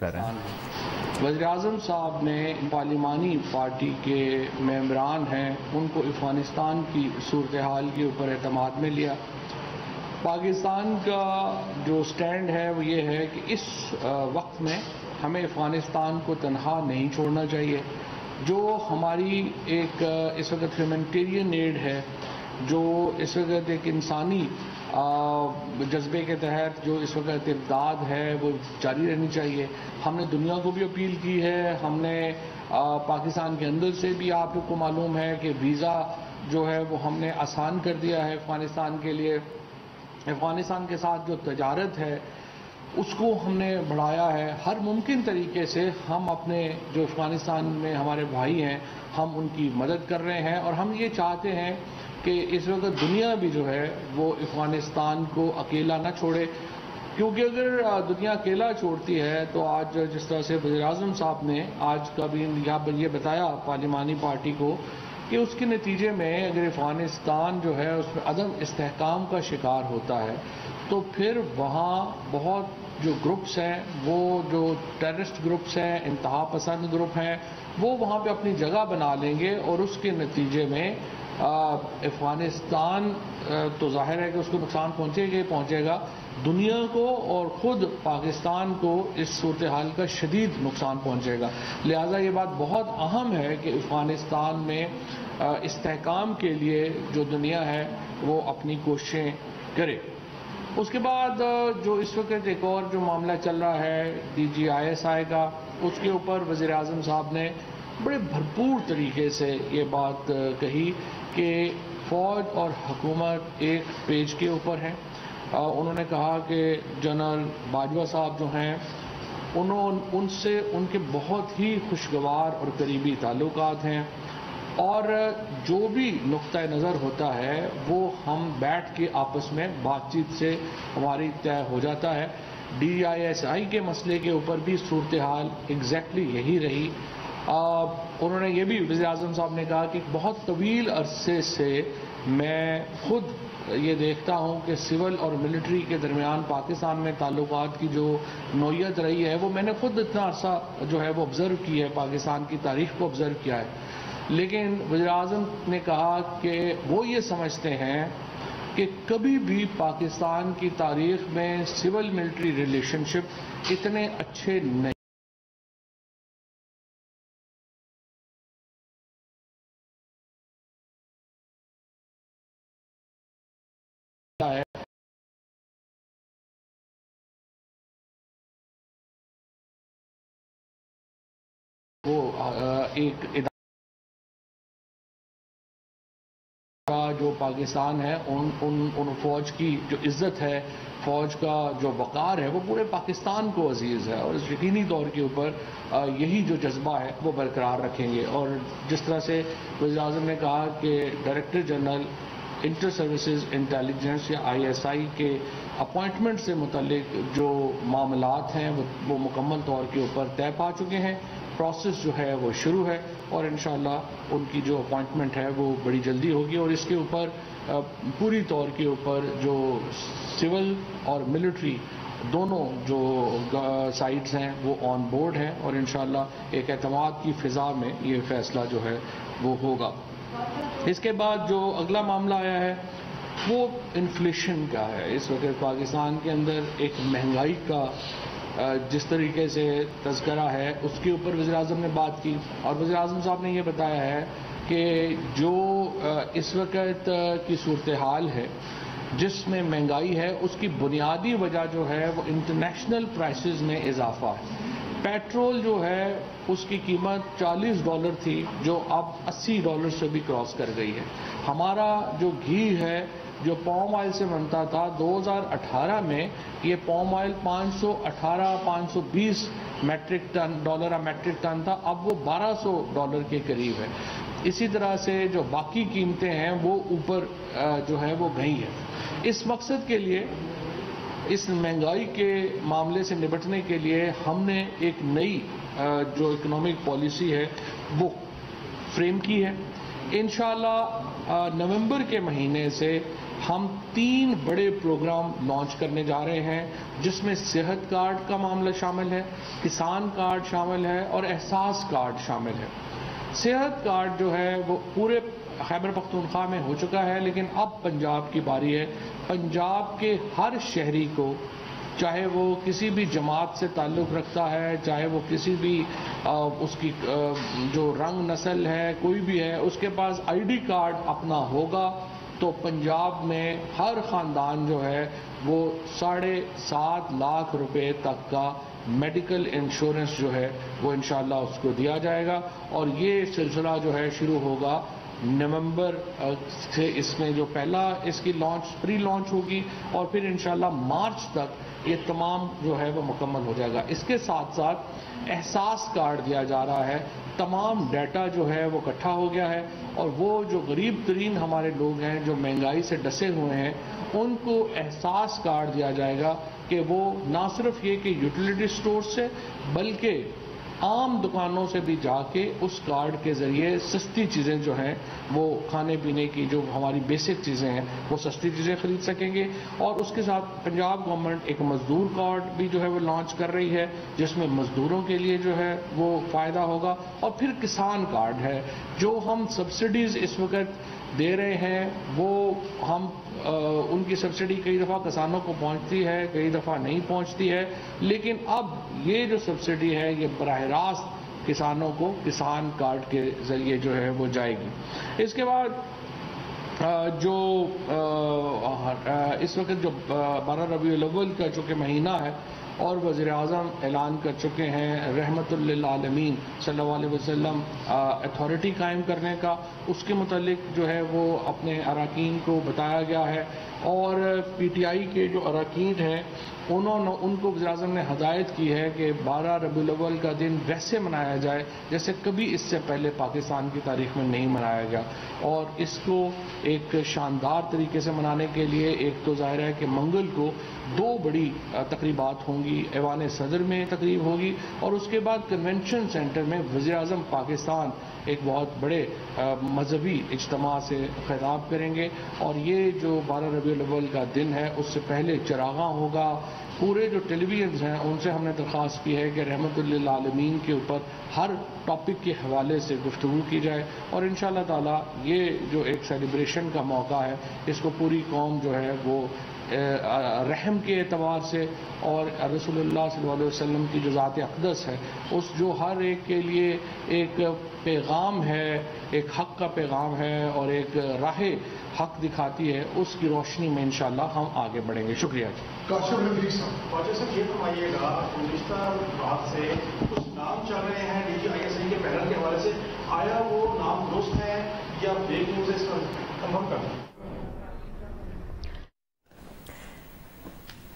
کر رہے ہیں؟ وزیراعظم صاحب نے پارلیمانی پارٹی کے ممبران ہیں ان کو افغانستان کی صورتحال کے اوپر اعتماد میں لیا۔ پاکستان کا جو سٹینڈ ہے وہ یہ ہے کہ اس وقت میں ہمیں افغانستان کو تنہا نہیں چھوڑنا چاہیے۔ جو ہماری ایک اس وقت ہیومینٹیرین ایڈ ہے، جو اس وقت ایک انسانی جذبے کے تحت جو اس وقت امداد ہے وہ جاری رہنی چاہیے۔ ہم نے دنیا کو بھی اپیل کی ہے، ہم نے پاکستان کے اندر سے بھی، آپ لوگ کو معلوم ہے کہ ویزا جو ہے وہ ہم نے آسان کر دیا ہے افغانستان کے لیے۔ افغانستان کے ساتھ جو تجارت ہے اس کو ہم نے بڑھایا ہے۔ ہر ممکن طریقے سے ہم اپنے جو افغانستان میں ہمارے بھائی ہیں ہم ان کی مدد کر رہے ہیں، اور ہم یہ چاہتے ہیں کہ اس وقت دنیا بھی جو ہے وہ افغانستان کو اکیلا نہ چھوڑے، کیونکہ اگر دنیا اکیلا چھوڑتی ہے تو آج جس طرح سے وزیراعظم صاحب نے آج کا بھی یہ بتایا پارلیمانی پارٹی کو کہ اس کے نتیجے میں اگر افغانستان جو ہے اس میں عدم استحکام کا شکار ہوتا ہے تو پھر وہاں بہت جو گروپس ہیں، وہ جو ٹیررسٹ گروپس ہیں، انتہا پسند گروپ ہیں، وہ وہاں پہ اپنی جگہ بنا لیں گے، اور اس کے نتیجے میں افغانستان تو ظاہر ہے کہ اس کو نقصان پہنچے گا، دنیا کو اور خود پاکستان کو اس صورتحال کا شدید نقصان پہنچے گا۔ لہٰذا یہ بات بہت اہم ہے کہ افغانستان میں استحکام کے لیے جو دنیا ہے وہ اپنی کوششیں کرے۔ اس کے بعد جو اس وقت ایک اور جو معاملہ چل رہا ہے DGISI کا، اس کے اوپر وزیر اعظم صاحب نے بڑے بھرپور طریقے سے یہ بات کہی کہ فوج اور حکومت ایک پیج کے اوپر ہیں۔ انہوں نے کہا کہ جنرل باجوہ صاحب جو ہیں ان سے ان کے بہت ہی خوشگوار اور قریبی تعلقات ہیں، اور جو بھی نقطہ نظر ہوتا ہے وہ ہم بیٹھ کے آپس میں بات چیت سے ہماری طے ہو جاتا ہے۔ DGISI کے مسئلے کے اوپر بھی صورتحال ایگزیکٹلی یہی رہی۔ انہوں نے یہ بھی وزیر اعظم صاحب نے کہا کہ بہت طویل عرصے سے میں خود یہ دیکھتا ہوں کہ سول اور ملٹری کے درمیان پاکستان میں تعلقات کی جو نوعیت رہی ہے وہ میں نے خود اتنا عرصہ جو ہے وہ آبزرو کی ہے، پاکستان کی تاریخ کو آبزرو کیا ہے۔ لیکن وزیر اعظم نے کہا کہ وہ یہ سمجھتے ہیں کہ کبھی بھی پاکستان کی تاریخ میں سول ملٹری ریلیشن شپ اتنے اچھے نہیں ہے۔ وہ ایک جو پاکستان ہے ان فوج کی جو عزت ہے، فوج کا جو وقار ہے وہ پورے پاکستان کو عزیز ہے، اور اس یقینی طور کے اوپر یہی جو جذبہ ہے وہ برقرار رکھیں گے۔ اور جس طرح سے وزیر اعظم نے کہا کہ director general inter services intelligence یا ISI کے اپوائنٹمنٹ سے متعلق جو معاملات ہیں وہ مکمل طور کے اوپر طے پا چکے ہیں، پروسیس جو ہے وہ شروع ہے، اور انشاءاللہ ان کی جو اپوائنٹمنٹ ہے وہ بڑی جلدی ہوگی، اور اس کے اوپر پوری طور کے اوپر جو سول اور ملٹری دونوں جو سائڈز ہیں وہ آن بورڈ ہیں، اور انشاءاللہ ایک اعتماد کی فضا میں یہ فیصلہ جو ہے وہ ہوگا۔ اس کے بعد جو اگلا معاملہ آیا ہے وہ انفلیشن کا ہے۔ اس وقت پاکستان کے اندر ایک مہنگائی کا جس طریقے سے تذکرہ ہے اس کے اوپر وزیر اعظم نے بات کی، اور وزیر اعظم صاحب نے یہ بتایا ہے کہ جو اس وقت کی صورتحال ہے جس میں مہنگائی ہے اس کی بنیادی وجہ جو ہے وہ انٹرنیشنل پرائسز میں اضافہ ہے۔ پیٹرول جو ہے اس کی قیمت $40 تھی جو اب $80 سے بھی کراس کر گئی ہے۔ ہمارا جو گھی ہے جو پام آئل سے بنتا تھا 2018 میں یہ پام آئل $520 میٹرک ٹن تھا، اب وہ $1200 کے قریب ہے۔ اسی طرح سے جو باقی قیمتیں ہیں وہ اوپر جو ہے وہ گئی ہیں۔ اس مقصد کے لیے، اس مہنگائی کے معاملے سے نپٹنے کے لیے ہم نے ایک نئی جو اکنامک پالیسی ہے وہ فریم کی ہے۔ انشاءاللہ نومبر کے مہینے سے ہم 3 بڑے پروگرام لانچ کرنے جا رہے ہیں، جس میں صحت کارڈ کا معاملہ شامل ہے، کسان کارڈ شامل ہے اور احساس کارڈ شامل ہے۔ صحت کارڈ جو ہے وہ پورے خیبر پختونخوا میں ہو چکا ہے، لیکن اب پنجاب کی باری ہے۔ پنجاب کے ہر شہری کو، چاہے وہ کسی بھی جماعت سے تعلق رکھتا ہے، چاہے وہ کسی بھی اس کی جو رنگ نسل ہے کوئی بھی ہے، اس کے پاس آئی ڈی کارڈ اپنا ہوگا تو پنجاب میں ہر خاندان جو ہے وہ 7.5 لاکھ روپے تک کا میڈیکل انشورنس جو ہے وہ انشاءاللہ اس کو دیا جائے گا، اور یہ سلسلہ جو ہے شروع ہوگا نومبر سے۔ اس میں جو پہلا اس کی پری لانچ ہوگی اور پھر انشاءاللہ مارچ تک یہ تمام جو ہے وہ مکمل ہو جائے گا۔ اس کے ساتھ ساتھ احساس کارڈ دیا جا رہا ہے، تمام ڈیٹا جو ہے وہ اکٹھا ہو گیا ہے، اور وہ جو غریب ترین ہمارے لوگ ہیں جو مہنگائی سے ڈسے ہوئے ہیں ان کو احساس کارڈ دیا جائے گا کہ وہ نہ صرف یہ کہ یوٹیلیٹی سٹور سے بلکہ عام دکانوں سے بھی جا کے اس کارڈ کے ذریعے سستی چیزیں جو ہیں وہ کھانے پینے کی جو ہماری بیسک چیزیں ہیں وہ سستی چیزیں خرید سکیں گے۔ اور اس کے ساتھ پنجاب گورنمنٹ ایک مزدور کارڈ بھی جو ہے وہ لانچ کر رہی ہے، جس میں مزدوروں کے لیے جو ہے وہ فائدہ ہوگا، اور پھر کسان کارڈ ہے جو ہم سبسڈیز اس وقت دے رہے ہیں، وہ ہم ان کی سبسڈی کئی دفعہ کسانوں کو پہنچتی ہے، کئی دفعہ نہیں پہنچتی ہے، لیکن اب یہ جو سبسڈی ہے یہ براہ راست کسانوں کو کسان کارڈ کے ذریعے جو ہے وہ جائے گی۔ اس کے بعد جو اس وقت جو 12 ربیع الاول کا چونکہ مہینہ ہے اور وزیر اعظم اعلان کر چکے ہیں رحمت للعالمین صلی اللہ علیہ وسلم اتھارٹی قائم کرنے کا، اس کے متعلق جو ہے وہ اپنے اراکین کو بتایا گیا ہے، اور پی ٹی آئی کے جو اراکین ہیں ان کو وزیر اعظم نے ہدایت کی ہے کہ 12 ربیع الاول کا دن ویسے منایا جائے جیسے کبھی اس سے پہلے پاکستان کی تاریخ میں نہیں منایا گیا، اور اس کو ایک شاندار طریقے سے منانے کے لیے ایک تو ظاہر ہے کہ منگل کو 2 بڑی تقریبات ہوں گی، ایوان صدر میں تقریب ہوگی اور اس کے بعد کنونشن سینٹر میں وزیر اعظم پاکستان ایک بہت بڑے مذہبی اجتماع سے خطاب کریں گے، اور یہ جو 12 ربیع الاول کا دن ہے اس سے پہلے چراغاں ہوگا۔ پورے جو ٹیلی ویژنز ہیں ان سے ہم نے درخواست کی ہے کہ رحمت للعالمین کے اوپر ہر ٹاپک کے حوالے سے گفتگو کی جائے، اور انشاءاللہ تعالی یہ جو ایک سیلیبریشن کا موقع ہے اس کو پوری قوم جو ہے وہ رحم کے اعتبار سے اور رسول اللہ صلی اللہ علیہ وسلم کی جو ذات اقدس ہے اس جو ہر ایک کے لیے ایک پیغام ہے، ایک حق کا پیغام ہے اور ایک راہ حق دکھاتی ہے، اس کی روشنی میں انشاءاللہ ہم آگے بڑھیں گے۔ شکریہ جی۔ صاحب یہ فرمائیے گا گزشتہ رات سے کچھ نام چل رہے ہیں D G I S I کے پینل کے حوالے سے، آیا وہ نام درست ہے یا فیک نیوز ہے، اس کا کنفرم کر دیں۔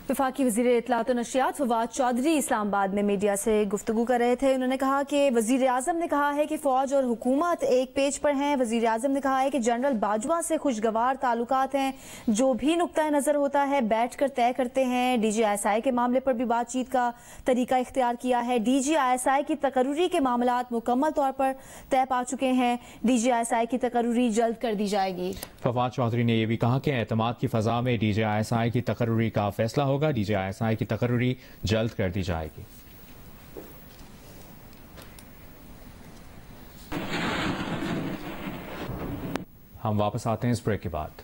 وفاقی وزیر اطلاعات و نشریات فواد چودھری اسلام آباد میں میڈیا سے گفتگو کر رہے تھے۔ انہوں نے کہا کہ وزیر اعظم نے کہا ہے کہ فوج اور حکومت ایک پیج پر ہیں۔ وزیر اعظم نے کہا ہے کہ جنرل باجوہ سے خوشگوار تعلقات ہیں، جو بھی نقطہ نظر ہوتا ہے بیٹھ کر طے کرتے ہیں۔ D G I S I کے معاملے پر بھی بات چیت کا طریقہ اختیار کیا ہے۔ D G I S I کی تقرری کے معاملات مکمل طور پر طے پا چکے ہیں۔ D G I S I کی تقرری جلد کر دی جائے گی۔ فواد چودھری نے یہ بھی کہا کہ اعتماد کی فضا میں D G I S I کی تقرری کا فیصلہ ہوگا، D G I S I کی تقرری جلد کر دی جائے گی۔ ہم واپس آتے ہیں اس بریک کے بعد۔